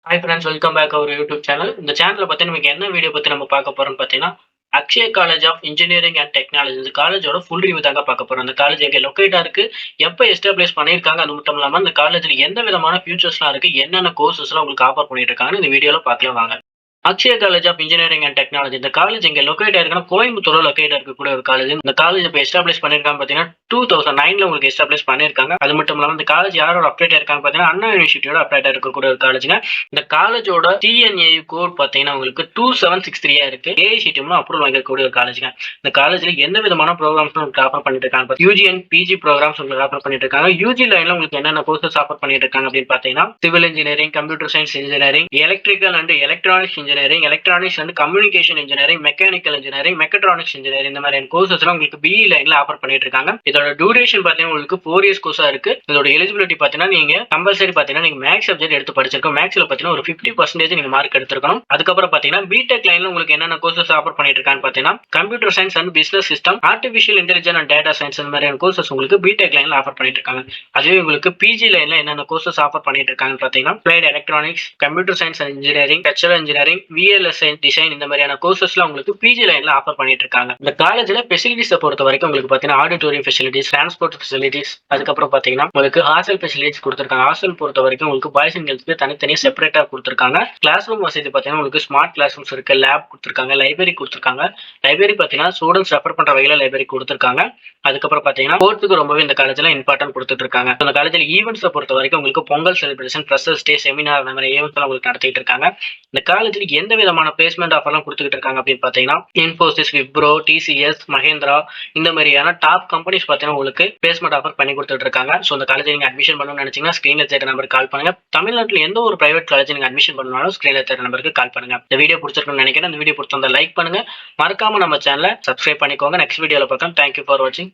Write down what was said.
Hi friends, welcome back our YouTube channel. இந்த சேனல்ல பார்த்தீங்கன்னா, நமக்கு என்ன வீடியோ பத்தி நம்ம பார்க்க போறோம்னு பார்த்தீங்கன்னா, Akshaya college of engineering and technology இந்த காலேஜோட ஃபுல் ரிவ்யூ தாங்க பார்க்க போறோம். அந்த காலேஜ் எங்க லொகேட்டா இருக்கு, எப்ப எஸ்டாப்ளிஷ் பண்ணியிருக்காங்க, அது மட்டும் இல்லாம இந்த காலேஜ்ல எந்த விதமான ஃபியூச்சர்ஸ்லாம் இருக்கு, என்னென்ன கோர்சஸ்லாம் உங்களுக்கு ஆஃபர் பண்ணிட்டு இருக்காங்கன்னு இந்த வீடியோல பார்க்கலாம் வாங்க. Akshaya college of engineering and technology இந்த காலேஜ் எங்க லொகேட் ஆயிருக்குன்னா கோயம்புத்தூர்ல லொகேட் இருக்கக்கூடிய ஒரு காலேஜ். இந்த காலேஜ் இப்போ எஸ்டாப்ளிஷ் பண்ணிருக்காங்க பாத்தீங்கன்னா 2009ல உங்களுக்கு எஸ்டாப்ளிஷ் பண்ணிருக்காங்க. அது மட்டும் இல்லாம இந்த காலேஜ் யாரோட அப்டேட் இருக்காங்க பாத்தீங்கன்னா அண்ணா யூனிவர்சிட்டியோட அப்டேட் இருக்கக்கூடிய ஒரு காலேஜ்ங்க. இந்த காலேஜோட டிஎன்ஏயு கோட் பாத்தீங்கன்னா உங்களுக்கு 2763 இருக்கு. ஏஐசிடிஎம் அப்ரூவல் வாங்கக்கூடிய ஒரு காலேஜ்ங்க. இந்த காலேஜ்ல எந்த விதமான ப்ரோக்ராம்ஸ் உங்களுக்கு ஆஃபர் பண்ணிட்டு இருக்காங்க, யூஜி அண்ட் பிஜி ப்ரோக்ராம்ஸ் உங்களுக்கு ஆஃபர் பண்ணிட்டு இருக்காங்க. யூஜி லைன்ல உங்களுக்கு என்னென்ன கோர்சஸ் ஆஃபர் பண்ணிட்டு இருக்காங்க அப்படின்னு பாத்தீங்கன்னா civil engineering, computer science engineering, electrical and electronics engineering, electronics and communication engineering, mechanical engineering, mechatronics engineering இந்த மாதிரி கோர்சஸ் எல்லாம் உங்களுக்கு பிஇ லைன்ல ஆஃபர் பண்ணிட்டு இருக்காங்க. இதோட டியூரேஷன் பாத்தீங்கன்னா உங்களுக்கு 4 இயர்ஸ் கோர்ஸா இருக்கு. இதோட எலிஜிபிலிட்டி பாத்தீங்கன்னா நீங்க கம்பல்சரி பாத்தீங்கன்னா நீங்க மேக்ஸ் சப்ஜெக்ட் எடுத்து படிச்சிருக்கோம். மேக்ஸ்ல பாத்தீங்கன்னா ஒரு 50% நீங்க மார்க் எடுத்துக்கணும். அதுக்கப்புறம் பாத்தீங்கன்னா பிடெக் லைன்ல உங்களுக்கு என்னென்ன கோர்சஸ் ஆஃபர் பண்ணிட்டு இருக்கான்னு பாத்தீங்கன்னா computer science and business system, artificial intelligence and data science இந்த மாதிரியான கோர்சஸ் உங்களுக்கு பிடெக் லைன்ல ஆஃபர் பண்ணிட்டு இருக்காங்க. அதுவே உங்களுக்கு பிஜி லைன்ல என்னென்ன கோர்சஸ் ஆஃபர் பண்ணிட்டு இருக்காங்கன்னு பாத்தீங்கன்னா applied electronics, computer science and engineering, structural engineering, VLSI design இந்த மாதிரியான கோர்சஸ்ல உங்களுக்கு பிஜி லைன்ல ஆஃபர் பண்ணிட்டு இருக்காங்க. இந்த காலேஜ்ல ஃபெசிலிட்டிஸ் பொறுத்த வரைக்கும் உங்களுக்கு பாத்தீங்கன்னா ஆடிட்டோரியம் ஃபெசிலிட்டிஸ், டிரான்ஸ்போர்ட் ஃபெசிலிட்டிஸ், அதுக்கப்புறம் பாத்தீங்கன்னா உங்களுக்கு ஹாஸ்டல் ஃபெசிலிட்டிஸ் கொடுத்திருக்காங்க. ஹாஸ்டல் பொறுத்த வரைக்கும் உங்களுக்கு பாய்ஸ் அண்ட் கேர்ள்ஸ்க்கு தனித்தனியா செப்பரேட்டா கொடுத்திருக்காங்க. கிளாஸ் ரூம் வசதி பாத்தீங்கன்னா உங்களுக்கு ஸ்மார்ட் கிளாஸ் ரூம்ஸ் இருக்கு, லேப் கொடுத்திருக்காங்க, லைப்ரரி கொடுத்திருக்காங்க. லைப்ரரி பாத்தீங்கன்னா ஸ்டூடெண்ட்ஸ் ரெஃபர் பண்ற வகையில லைப்ரரி கொடுத்திருக்காங்க. அதுக்கப்புறம் பாத்தீங்கன்னா ஸ்போர்ட்ஸ்க்கு ரொம்பவே இந்த காலேஜ்ல இம்பார்ட்டன்ட் கொடுத்துட்டு இருக்காங்க. இந்த காலேஜ்ல ஈவெண்ட்ஸ் பொறுத்த வரைக்கும் உங்களுக்கு பொங்கல் செலிப்ரேஷன், ஃப்ரெஷர்ஸ் டே, செமினார் அந்த மாதிரி ஈவெண்ட்ஸ் எல்லாம் உங்களுக்கு நடத்திட்டு இருக்காங்க. இந்த காலேஜ்ல எந்த விதமான பிளேஸ்மெண்ட் ஆஃபர்லாம் கொடுத்துட்டு இருக்காங்க அப்படின்னு பாத்தீங்கன்னா இன்ஃபோசிஸ், விப்ரோ, டிசிஎஸ், மஹேந்திரா இந்த மாதிரியான டாப் கம்பெனிஸ் பாத்தீங்கன்னா உங்களுக்கு பிளேஸ்மெண்ட் ஆஃபர் பண்ணி கொடுத்துட்டு இருக்காங்க. ஸோ இந்த காலேஜ் நீங்க அட்மிஷன் பண்ணணும்னு நினைச்சீங்கன்னா ஸ்கிரீன்ல தெரியுற நம்பருக்கு கால் பண்ணுங்க. தமிழ்நாட்டில் எந்த ஒரு பிரைவேட் காலேஜ் நீங்க அட்மிஷன் பண்ணாலும் ஸ்கிரீன்ல தெரியுற நம்பருக்கு கால் பண்ணுங்க. இந்த வீடியோ பிடிச்சிருக்குன்னு நினைக்கிறேன். இந்த வீடியோ பிடிச்சிருந்தா லைக் பண்ணுங்க. மறக்காம நம்ம சேனலை சப்ஸ்கிரைப் பண்ணிக்கோங்க. நெக்ஸ்ட் வீடியோல பார்க்கலாம். தேங்க்யூ ஃபார் வாட்சிங்.